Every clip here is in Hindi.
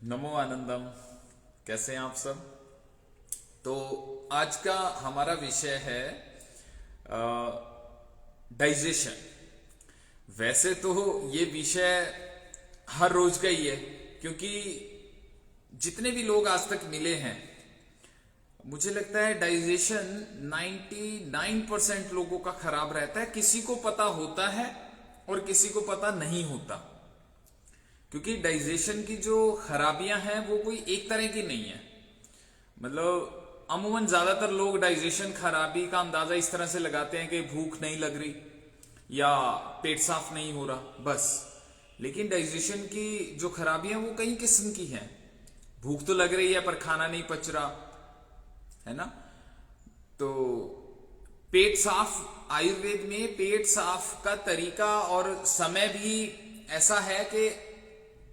नमो आनंदम। कैसे हैं आप सब? तो आज का हमारा विषय है डाइजेशन। वैसे तो ये विषय हर रोज का ही है, क्योंकि जितने भी लोग आज तक मिले हैं, मुझे लगता है डाइजेशन 99% लोगों का खराब रहता है। किसी को पता होता है और किसी को पता नहीं होता, क्योंकि डाइजेशन की जो खराबियां हैं वो कोई एक तरह की नहीं है। मतलब अमूमन ज्यादातर लोग डाइजेशन खराबी का अंदाजा इस तरह से लगाते हैं कि भूख नहीं लग रही या पेट साफ नहीं हो रहा, बस। लेकिन डाइजेशन की जो खराबियां वो कई किस्म की हैं। भूख तो लग रही है पर खाना नहीं पच रहा, है ना। तो पेट साफ, आयुर्वेद में पेट साफ का तरीका और समय भी ऐसा है कि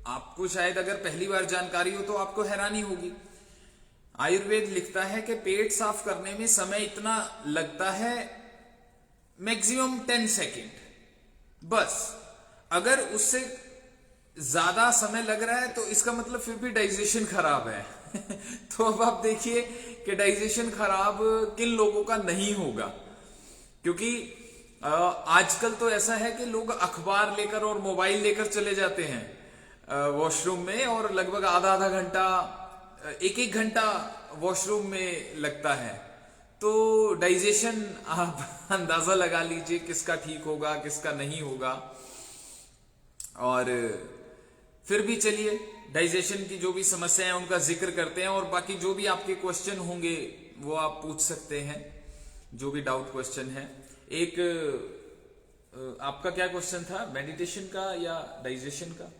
आपको शायद अगर पहली बार जानकारी हो तो आपको हैरानी होगी। आयुर्वेद लिखता है कि पेट साफ करने में समय इतना लगता है, मैक्सिमम 10 सेकेंड बस। अगर उससे ज्यादा समय लग रहा है तो इसका मतलब फिर भी डाइजेशन खराब है। तो अब आप देखिए कि डाइजेशन खराब किन लोगों का नहीं होगा, क्योंकि आजकल तो ऐसा है कि लोग अखबार लेकर और मोबाइल लेकर चले जाते हैं वॉशरूम में, और लगभग आधा आधा घंटा, एक घंटा वॉशरूम में लगता है। तो डाइजेशन आप अंदाजा लगा लीजिए किसका ठीक होगा किसका नहीं होगा। और फिर भी चलिए डाइजेशन की जो भी समस्याएं हैं उनका जिक्र करते हैं, और बाकी जो भी आपके क्वेश्चन होंगे वो आप पूछ सकते हैं, जो भी डाउट क्वेश्चन है। एक आपका क्या क्वेश्चन था, मेडिटेशन का या डाइजेशन का?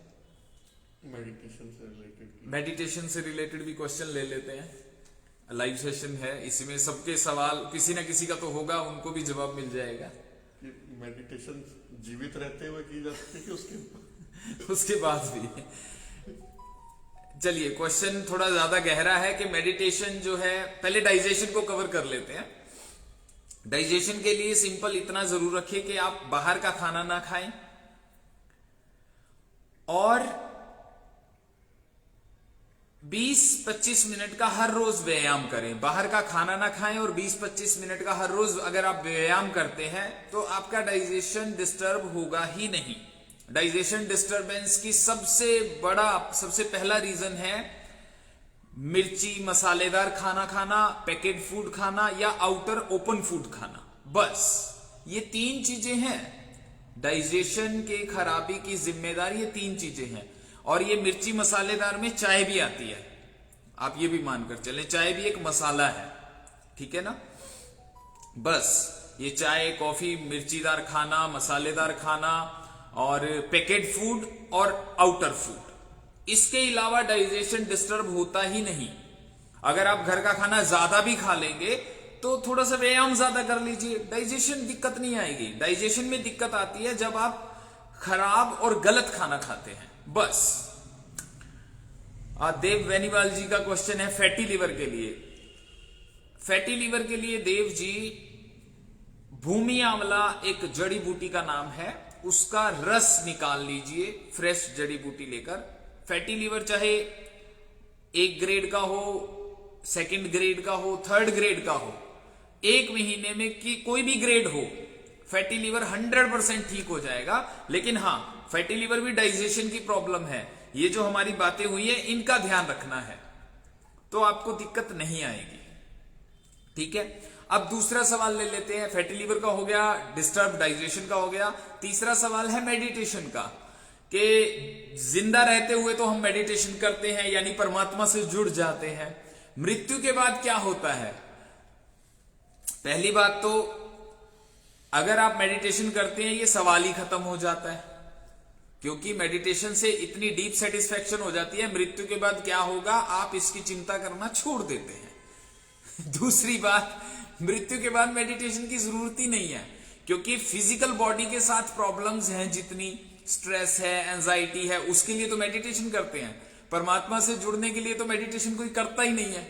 मेडिटेशन से रिलेटेड भी क्वेश्चन ले लेते हैं। लाइव सेशन है, इसमें सबके सवाल किसी ना किसी का तो होगा, उनको भी जवाब मिल जाएगा। मेडिटेशन जीवित रहते हुए की जा सकती है कि उसके बाद भी। चलिए, क्वेश्चन थोड़ा ज्यादा गहरा है कि मेडिटेशन जो है, पहले डाइजेशन को कवर कर लेते हैं। डाइजेशन के लिए सिंपल इतना जरूर रखिए कि आप बाहर का खाना ना खाएं और 20-25 मिनट का हर रोज व्यायाम करें। बाहर का खाना ना खाएं और 20-25 मिनट का हर रोज अगर आप व्यायाम करते हैं तो आपका डाइजेशन डिस्टर्ब होगा ही नहीं। डाइजेशन डिस्टरबेंस की सबसे पहला रीजन है मिर्ची मसालेदार खाना खाना, पैकेट फूड खाना या आउटर ओपन फूड खाना। बस ये 3 चीजें हैं। डाइजेशन के खराबी की जिम्मेदार ये 3 चीजें हैं। और ये मिर्ची मसालेदार में चाय भी आती है, आप ये भी मानकर चलें, चाय भी एक मसाला है, ठीक है ना। बस ये चाय, कॉफी, मिर्चीदार खाना, मसालेदार खाना और पैकेट फूड और आउटर फूड, इसके अलावा डाइजेशन डिस्टर्ब होता ही नहीं। अगर आप घर का खाना ज्यादा भी खा लेंगे तो थोड़ा सा व्यायाम ज्यादा कर लीजिए, डाइजेशन दिक्कत नहीं आएगी। डाइजेशन में दिक्कत आती है जब आप खराब और गलत खाना खाते हैं, बस। देव वेनीवाल जी का क्वेश्चन है फैटी लिवर के लिए। फैटी लिवर के लिए देव जी, भूमि आंवला एक जड़ी बूटी का नाम है, उसका रस निकाल लीजिए, फ्रेश जड़ी बूटी लेकर। फैटी लिवर चाहे 1 ग्रेड का हो, 2nd ग्रेड का हो, 3rd ग्रेड का हो, 1 महीने में कि कोई भी ग्रेड हो, फैटी लिवर 100% ठीक हो जाएगा। लेकिन हाँ, फैटी लिवर भी डाइजेशन की प्रॉब्लम है। ये जो हमारी बातें हुई है इनका ध्यान रखना है तो आपको दिक्कत नहीं आएगी, ठीक है। अब दूसरा सवाल ले लेते हैं। फैटी लिवर का हो गया, डिस्टर्ब डाइजेशन का हो गया। तीसरा सवाल है मेडिटेशन का, कि जिंदा रहते हुए तो हम मेडिटेशन करते हैं, यानी परमात्मा से जुड़ जाते हैं। मृत्यु के बाद क्या होता है? पहली बात तो अगर आप मेडिटेशन करते हैं ये सवाल ही खत्म हो जाता है, क्योंकि मेडिटेशन से इतनी डीप सेटिस्फैक्शन हो जाती है, मृत्यु के बाद क्या होगा आप इसकी चिंता करना छोड़ देते हैं। दूसरी बात, मृत्यु के बाद मेडिटेशन की जरूरत ही नहीं है, क्योंकि फिजिकल बॉडी के साथ प्रॉब्लम्स हैं, जितनी स्ट्रेस है, एंजाइटी है, उसके लिए तो मेडिटेशन करते हैं। परमात्मा से जुड़ने के लिए तो मेडिटेशन कोई करता ही नहीं है।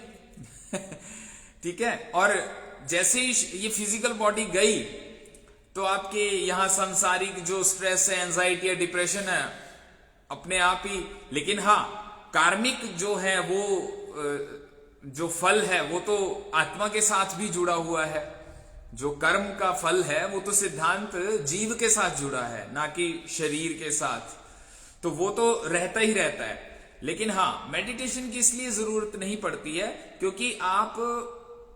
ठीक है। और जैसे ही ये फिजिकल बॉडी गई तो आपके यहां सांसारिक जो स्ट्रेस है, एंजाइटी है, डिप्रेशन है, अपने आप ही। लेकिन हाँ, कार्मिक जो है वो जो फल है वो तो आत्मा के साथ भी जुड़ा हुआ है। जो कर्म का फल है वो तो सिद्धांत जीव के साथ जुड़ा है, ना कि शरीर के साथ, तो वो तो रहता ही रहता है। लेकिन हाँ, मेडिटेशन की इसलिए जरूरत नहीं पड़ती है क्योंकि आप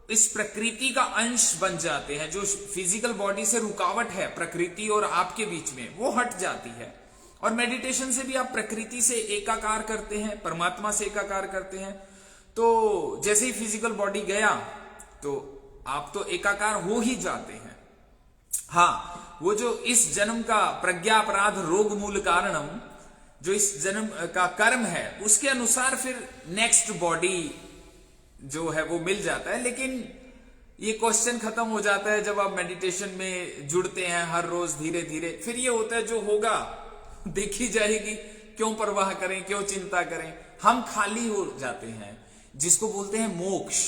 इस प्रकृति का अंश बन जाते हैं। जो फिजिकल बॉडी से रुकावट है प्रकृति और आपके बीच में, वो हट जाती है। और मेडिटेशन से भी आप प्रकृति से एकाकार करते हैं, परमात्मा से एकाकार करते हैं। तो जैसे ही फिजिकल बॉडी गया तो आप तो एकाकार हो ही जाते हैं। हाँ, वो जो इस जन्म का प्रज्ञा अपराध रोग मूल कारणम, जो इस जन्म का कर्म है, उसके अनुसार फिर नेक्स्ट बॉडी जो है वो मिल जाता है। लेकिन ये क्वेश्चन खत्म हो जाता है जब आप मेडिटेशन में जुड़ते हैं हर रोज धीरे धीरे। फिर ये होता है जो होगा देखी जाएगी, क्यों परवाह करें, क्यों चिंता करें। हम खाली हो जाते हैं, जिसको बोलते हैं मोक्ष।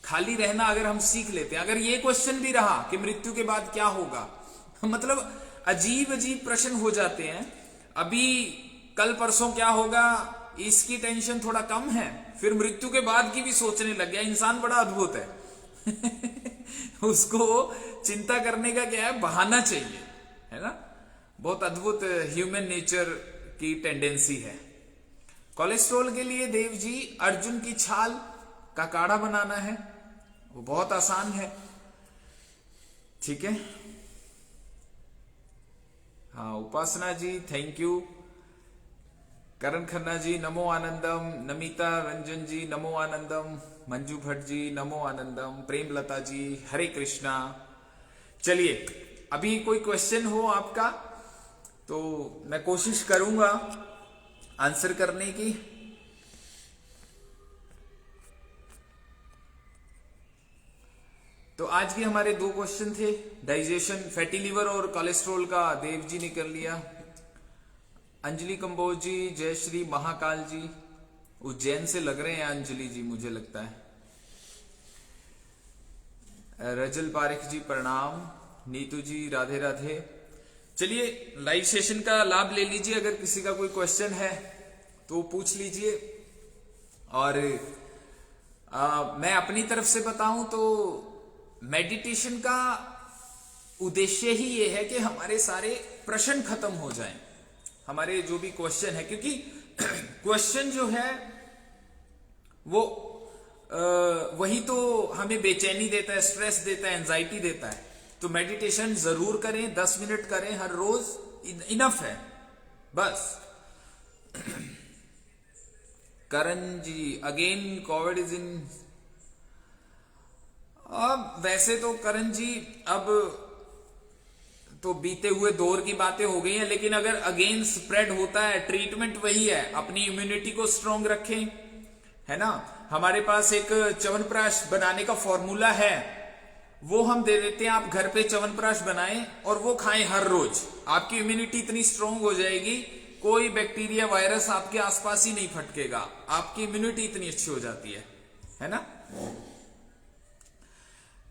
खाली रहना अगर हम सीख लेते हैं, अगर ये क्वेश्चन भी रहा कि मृत्यु के बाद क्या होगा, मतलब अजीब अजीब प्रश्न हो जाते हैं। अभी कल परसों क्या होगा इसकी टेंशन थोड़ा कम है, फिर मृत्यु के बाद की भी सोचने लग गया। इंसान बड़ा अद्भुत है उसको चिंता करने का क्या है, बहाना चाहिए, है ना। बहुत अद्भुत ह्यूमन नेचर की टेंडेंसी है। कोलेस्ट्रॉल के लिए देव जी अर्जुन की छाल का काढ़ा बनाना है, वो बहुत आसान है। ठीक है, हाँ उपासना जी थैंक यू, करण खन्ना जी नमो आनंदम, नमिता रंजन जी नमो आनंदम, मंजू भट्ट जी नमो आनंदम, प्रेमलता जी हरे कृष्णा। चलिए, अभी कोई क्वेश्चन हो आपका तो मैं कोशिश करूंगा आंसर करने की। तो आज के हमारे 2 क्वेश्चन थे, डाइजेशन, फैटी लिवर और कोलेस्ट्रॉल का देव जी ने कर लिया। अंजलि कंबोज जी, जय श्री महाकाल जी, उज्जैन से लग रहे हैं अंजलि जी मुझे लगता है। रजल पारिक जी प्रणाम, नीतू जी राधे राधे। चलिए लाइव सेशन का लाभ ले लीजिए, अगर किसी का कोई क्वेश्चन है तो पूछ लीजिए। और मैं अपनी तरफ से बताऊं तो मेडिटेशन का उद्देश्य ही ये है कि हमारे सारे प्रश्न खत्म हो जाएं, हमारे जो भी क्वेश्चन है। क्योंकि क्वेश्चन जो है वो वही तो हमें बेचैनी देता है, स्ट्रेस देता है, एंजाइटी देता है। तो मेडिटेशन जरूर करें, 10 मिनट करें हर रोज, इनफ है बस। करण जी अगेन कोविड इज इन। अब वैसे तो करण जी अब तो बीते हुए दौर की बातें हो गई हैं, लेकिन अगर अगेन स्प्रेड होता है, ट्रीटमेंट वही है, अपनी इम्यूनिटी को स्ट्रांग रखें, है ना। हमारे पास एक च्यवनप्राश बनाने का फॉर्मूला है, वो हम दे देते हैं। आप घर पे च्यवनप्राश बनाएं और वो खाएं हर रोज, आपकी इम्यूनिटी इतनी स्ट्रांग हो जाएगी, कोई बैक्टीरिया वायरस आपके आसपास ही नहीं फटकेगा, आपकी इम्यूनिटी इतनी अच्छी हो जाती है ना।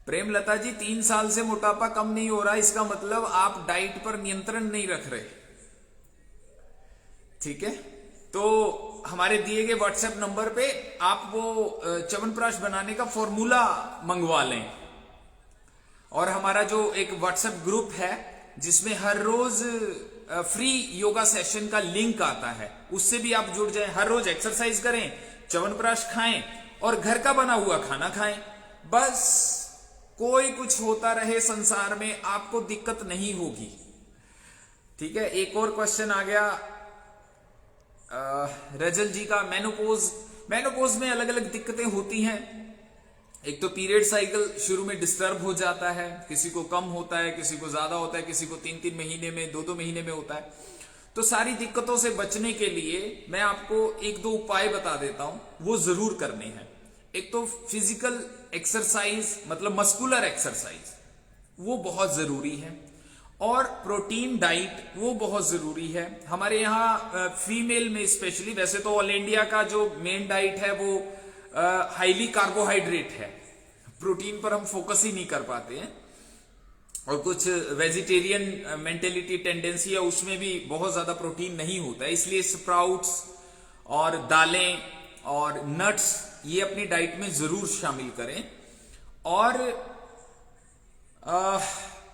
प्रेमलता जी 3 साल से मोटापा कम नहीं हो रहा, इसका मतलब आप डाइट पर नियंत्रण नहीं रख रहे। ठीक है, तो हमारे दिए गए व्हाट्सएप नंबर पे आप वो च्यवनप्राश बनाने का फॉर्मूला मंगवा लें। और हमारा जो एक व्हाट्सएप ग्रुप है जिसमें हर रोज फ्री योगा सेशन का लिंक आता है, उससे भी आप जुड़ जाएं। हर रोज एक्सरसाइज करें, च्यवनप्राश खाएं और घर का बना हुआ खाना खाएं। बस कोई कुछ होता रहे संसार में, आपको दिक्कत नहीं होगी। ठीक है, एक और क्वेश्चन आ गया रजल जी का। मेनोपोज में अलग अलग दिक्कतें होती हैं। एक तो पीरियड साइकिल शुरू में डिस्टर्ब हो जाता है, किसी को कम होता है, किसी को ज्यादा होता है, किसी को 3-3 महीने में, 2-2 महीने में होता है। तो सारी दिक्कतों से बचने के लिए मैं आपको 1-2 उपाय बता देता हूं, वो जरूर करने हैं। एक तो फिजिकल एक्सरसाइज, मतलब मस्कुलर एक्सरसाइज, वो बहुत जरूरी है। और प्रोटीन डाइट वो बहुत जरूरी है। हमारे यहाँ फीमेल में स्पेशली, वैसे तो ऑल इंडिया का जो मेन डाइट है वो हाईली कार्बोहाइड्रेट है, प्रोटीन पर हम फोकस ही नहीं कर पाते हैं। और कुछ वेजिटेरियन मेंटेलिटी टेंडेंसी है, उसमें भी बहुत ज्यादा प्रोटीन नहीं होता है, इसलिए स्प्राउट्स और दालें और नट्स ये अपनी डाइट में जरूर शामिल करें। और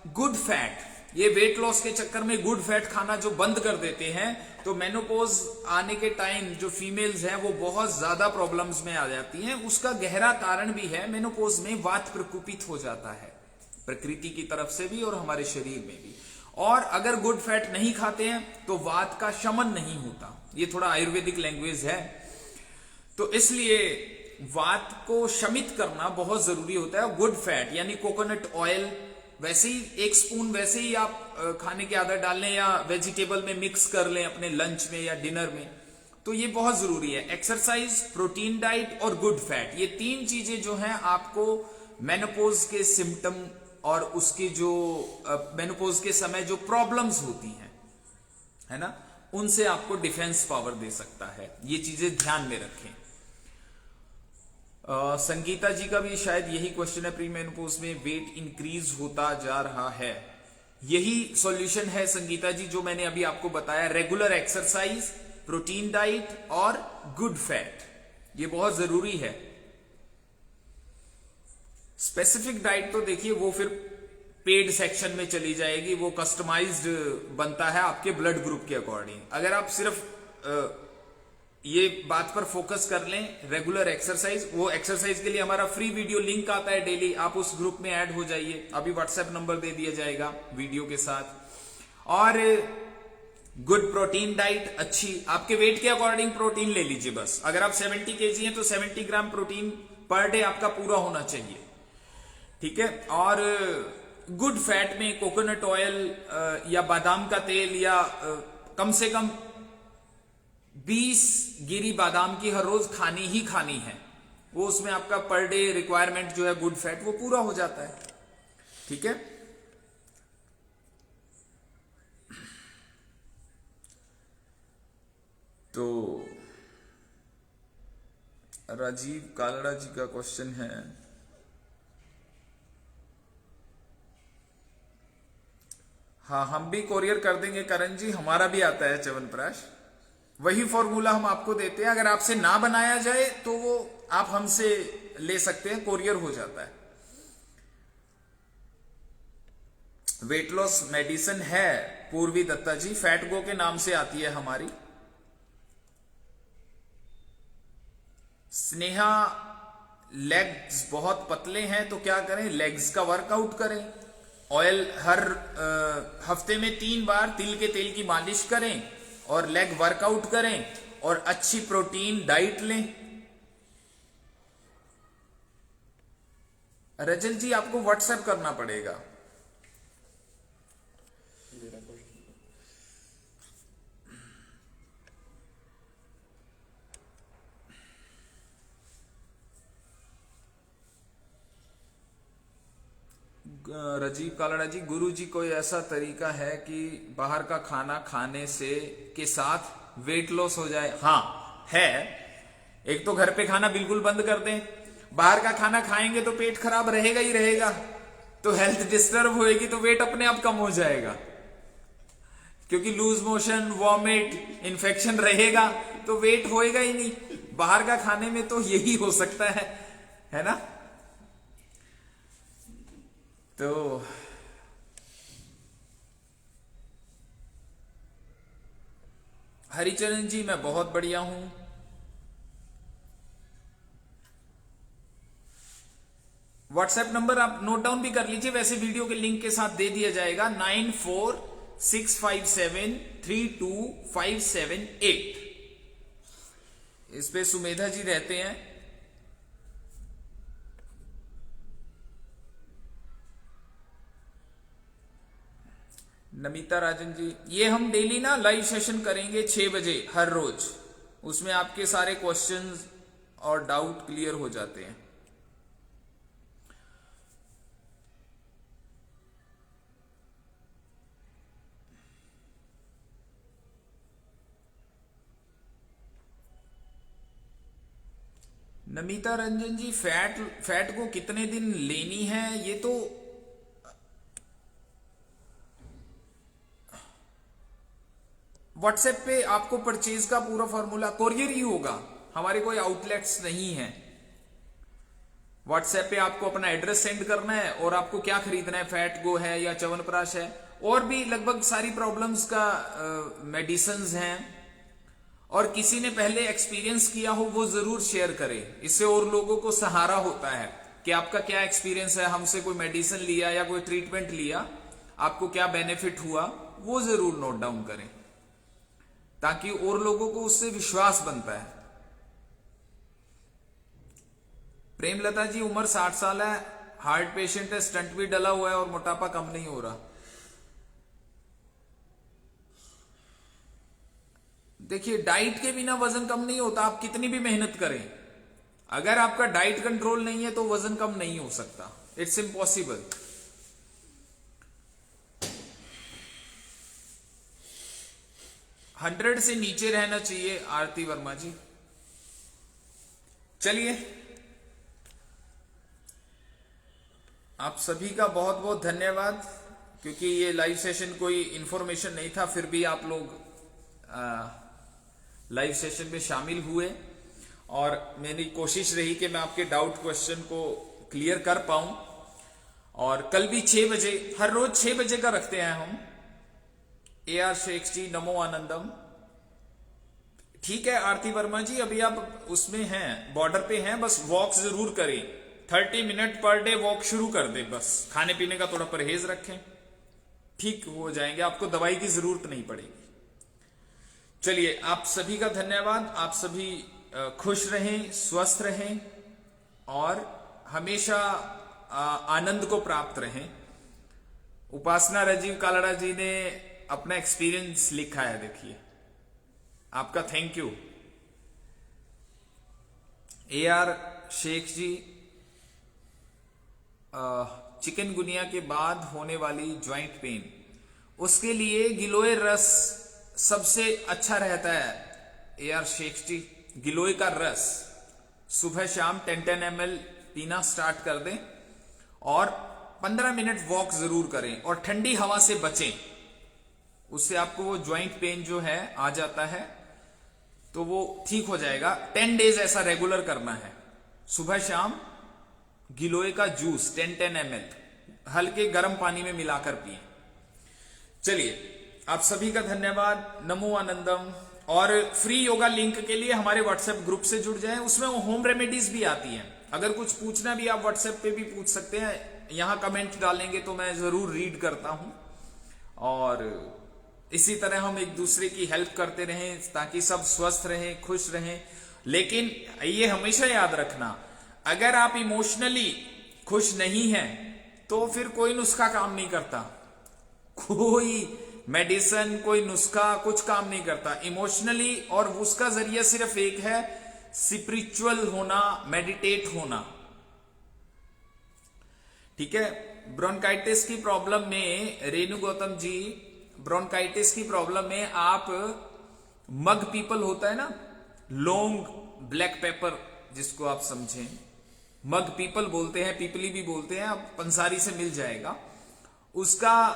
गुड फैट, ये वेट लॉस के चक्कर में गुड फैट खाना जो बंद कर देते हैं तो मेनोपॉज आने के टाइम जो फीमेल्स हैं वो बहुत ज्यादा प्रॉब्लम्स में आ जाती हैं। उसका गहरा कारण भी है, मेनोपॉज में वात प्रकोपित हो जाता है प्रकृति की तरफ से भी और हमारे शरीर में भी। और अगर गुड फैट नहीं खाते हैं तो वात का शमन नहीं होता। ये थोड़ा आयुर्वेदिक लैंग्वेज है, तो इसलिए वात को शमित करना बहुत जरूरी होता है। गुड फैट यानी कोकोनट ऑयल, वैसे ही 1 स्पून वैसे ही आप खाने की आदत डाल लें या वेजिटेबल में मिक्स कर लें अपने लंच में या डिनर में, तो ये बहुत जरूरी है। एक्सरसाइज, प्रोटीन डाइट और गुड फैट, ये 3 चीजें जो हैं आपको मेनोपॉज के सिम्टम और उसके जो मेनोपॉज के समय जो प्रॉब्लम्स होती हैं, है ना, उनसे आपको डिफेंस पावर दे सकता है। ये चीजें ध्यान में रखें। संगीता जी का भी शायद यही क्वेश्चन है, प्री मेनोपॉज में वेट इंक्रीज होता जा रहा है। यही सॉल्यूशन है संगीता जी जो मैंने अभी आपको बताया, रेगुलर एक्सरसाइज, प्रोटीन डाइट और गुड फैट, ये बहुत जरूरी है। स्पेसिफिक डाइट तो देखिए वो फिर पेड सेक्शन में चली जाएगी, वो कस्टमाइज्ड बनता है आपके ब्लड ग्रुप के अकॉर्डिंग। अगर आप सिर्फ ये बात पर फोकस कर लें, रेगुलर एक्सरसाइज, वो एक्सरसाइज के लिए हमारा फ्री वीडियो लिंक आता है डेली, आप उस ग्रुप में ऐड हो जाइए। अभी व्हाट्सएप नंबर दे दिया जाएगा वीडियो के साथ। और गुड प्रोटीन डाइट, अच्छी आपके वेट के अकॉर्डिंग प्रोटीन ले लीजिए बस। अगर आप 70 kg हैं तो 70 ग्राम प्रोटीन पर डे आपका पूरा होना चाहिए, ठीक है। और गुड फैट में कोकोनट ऑयल या बादाम का तेल या कम से कम 20 गिरी बादाम की हर रोज खानी ही खानी है, वो उसमें आपका पर डे रिक्वायरमेंट जो है गुड फैट वो पूरा हो जाता है, ठीक है। तो राजीव कालड़ा जी का क्वेश्चन है, हाँ हम भी कोरियर कर देंगे करण जी, हमारा भी आता है च्यवनप्राश, वही फॉर्मूला हम आपको देते हैं। अगर आपसे ना बनाया जाए तो वो आप हमसे ले सकते हैं, कोरियर हो जाता है। वेट लॉस मेडिसिन है पूर्वी दत्ता जी, फैट गो के नाम से आती है हमारी। स्नेहा लेग्स बहुत पतले हैं तो क्या करें, लेग्स का वर्कआउट करें। ऑयल हर हफ्ते में 3 बार तिल के तेल की मालिश करें और लेग वर्कआउट करें और अच्छी प्रोटीन डाइट लें। रजल जी आपको व्हाट्सएप करना पड़ेगा। राजीव कालड़ा जी, गुरु जी कोई ऐसा तरीका है कि बाहर का खाना खाने से के साथ वेट लॉस हो जाए? हाँ है। एक तो घर पे खाना बिल्कुल बंद कर दें, बाहर का खाना खाएंगे तो पेट खराब रहेगा ही रहेगा, तो हेल्थ डिस्टर्ब होएगी तो वेट अपने आप कम हो जाएगा, क्योंकि लूज मोशन, वॉमिट, इन्फेक्शन रहेगा तो वेट होएगा ही नहीं। बाहर का खाने में तो यही हो सकता है ना। तो हरिचरण जी मैं बहुत बढ़िया हूं। व्हाट्सएप नंबर आप नोट डाउन भी कर लीजिए, वैसे वीडियो के लिंक के साथ दे दिया जाएगा, 9465732578। इस पे सुमेधा जी रहते हैं। नमिता राजन जी, ये हम डेली ना लाइव सेशन करेंगे 6 बजे हर रोज, उसमें आपके सारे क्वेश्चंस और डाउट क्लियर हो जाते हैं। नमिता रंजन जी, फैट को कितने दिन लेनी है, ये तो व्हाट्सएप पे आपको परचेज का पूरा फॉर्मूला, कोरियर ही होगा, हमारे कोई आउटलेट्स नहीं है। व्हाट्सएप पे आपको अपना एड्रेस सेंड करना है और आपको क्या खरीदना है, फैट गो है या च्यवनप्राश है, और भी लगभग सारी प्रॉब्लम्स का मेडिसिन्स हैं। और किसी ने पहले एक्सपीरियंस किया हो वो जरूर शेयर करे, इससे और लोगों को सहारा होता है कि आपका क्या एक्सपीरियंस है, हमसे कोई मेडिसिन लिया या कोई ट्रीटमेंट लिया, आपको क्या बेनिफिट हुआ, वो जरूर नोट डाउन करें, ताकि और लोगों को उससे विश्वास बनता है। प्रेमलता जी, उम्र 60 साल है, हार्ट पेशेंट है, स्टंट भी डला हुआ है और मोटापा कम नहीं हो रहा। देखिए, डाइट के बिना वजन कम नहीं होता, आप कितनी भी मेहनत करें, अगर आपका डाइट कंट्रोल नहीं है तो वजन कम नहीं हो सकता, इट्स इम्पॉसिबल। हंड्रेड से नीचे रहना चाहिए आरती वर्मा जी। चलिए, आप सभी का बहुत बहुत धन्यवाद, क्योंकि ये लाइव सेशन कोई इंफॉर्मेशन नहीं था, फिर भी आप लोग लाइव सेशन में शामिल हुए और मेरी कोशिश रही कि मैं आपके डाउट क्वेश्चन को क्लियर कर पाऊं। और कल भी 6 बजे, हर रोज 6 बजे का रखते हैं हम। AR शेख जी, नमो आनंदम। ठीक है आरती वर्मा जी, अभी आप उसमें हैं, बॉर्डर पे हैं, बस वॉक जरूर करें, 30 मिनट पर डे वॉक शुरू कर दे, बस खाने पीने का थोड़ा परहेज रखें, ठीक हो जाएंगे, आपको दवाई की जरूरत नहीं पड़ेगी। चलिए, आप सभी का धन्यवाद, आप सभी खुश रहें, स्वस्थ रहें और हमेशा आनंद को प्राप्त रहें। उपासना राजीव कालड़ा जी ने अपना एक्सपीरियंस लिखा है, देखिए, आपका thank you. AR Sheikh ji, chikungunya के बाद होने वाली ज्वाइंट पेन, उसके लिए गिलोय रस सबसे अच्छा रहता है। AR शेख जी, गिलोय का रस सुबह शाम 10 ml पीना स्टार्ट कर दें और 15 मिनट वॉक जरूर करें और ठंडी हवा से बचें, उससे आपको वो ज्वाइंट पेन जो है आ जाता है तो वो ठीक हो जाएगा। 10 डेज ऐसा रेगुलर करना है, सुबह शाम गिलोय का जूस 10 ml हल्के गर्म पानी में मिलाकर पिए। चलिए, आप सभी का धन्यवाद, नमो आनंदम। और फ्री योगा लिंक के लिए हमारे व्हाट्सएप ग्रुप से जुड़ जाएं, उसमें होम रेमेडीज भी आती हैं, अगर कुछ पूछना भी आप व्हाट्सएप पे भी पूछ सकते हैं, यहां कमेंट डालेंगे तो मैं जरूर रीड करता हूं। और इसी तरह हम एक दूसरे की हेल्प करते रहें ताकि सब स्वस्थ रहें, खुश रहें। लेकिन ये हमेशा याद रखना, अगर आप इमोशनली खुश नहीं हैं तो फिर कोई नुस्खा काम नहीं करता, कोई मेडिसिन, कोई नुस्खा कुछ काम नहीं करता इमोशनली। और उसका जरिया सिर्फ एक है, स्पिरिचुअल होना, मेडिटेट होना। ठीक है, ब्रोंकाइटिस की प्रॉब्लम में, रेणु गौतम जी, ब्रोंकाइटिस की प्रॉब्लम में आप मग पीपल होता है ना, लौंग, ब्लैक पेपर जिसको आप समझें, मग पीपल बोलते हैं, पीपली भी बोलते हैं, आप पंसारी से मिल जाएगा, उसका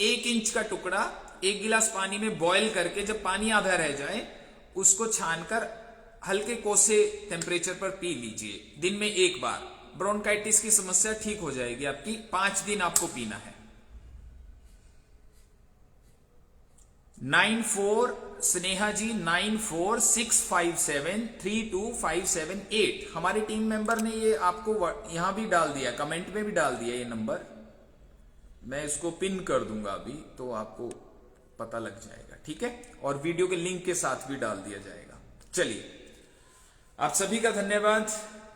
1 इंच का टुकड़ा 1 गिलास पानी में बॉईल करके, जब पानी आधा रह जाए उसको छानकर हल्के कोसे टेम्परेचर पर पी लीजिए, दिन में 1 बार। ब्रोंकाइटिस की समस्या ठीक हो जाएगी आपकी, 5 दिन आपको पीना है। 94 स्नेहा जी, 9465732578 हमारे टीम मेंबर ने ये आपको यहां भी डाल दिया, कमेंट में भी डाल दिया ये नंबर, मैं इसको पिन कर दूंगा अभी तो आपको पता लग जाएगा। ठीक है, और वीडियो के लिंक के साथ भी डाल दिया जाएगा। चलिए, आप सभी का धन्यवाद,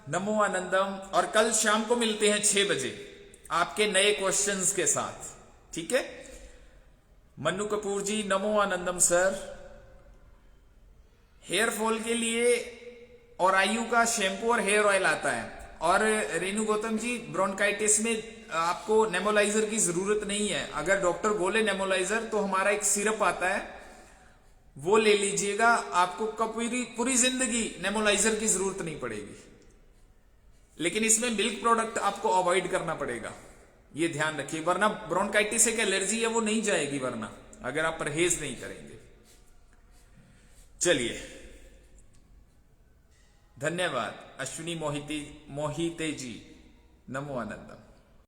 नमो आनंदम। और कल शाम को मिलते हैं 6 बजे आपके नए क्वेश्चंस के साथ। ठीक है, मन्नू कपूर जी, नमो आनंदम सर। हेयर फॉल के लिए और आयु का शैम्पू और हेयर ऑयल आता है। और रेणु गौतम जी, ब्रोंकाइटिस में आपको नेमोलाइजर की जरूरत नहीं है, अगर डॉक्टर बोले नेमोलाइजर तो हमारा एक सिरप आता है, वो ले लीजिएगा, आपको पूरी जिंदगी नेमोलाइजर की जरूरत नहीं पड़ेगी। लेकिन इसमें मिल्क प्रोडक्ट आपको अवॉइड करना पड़ेगा, ये ध्यान रखिए, वरना ब्रोंकाइटिस एक एलर्जी है, वो नहीं जाएगी वरना, अगर आप परहेज नहीं करेंगे। चलिए, धन्यवाद अश्विनी मोहिते जी, नमो आनंदम।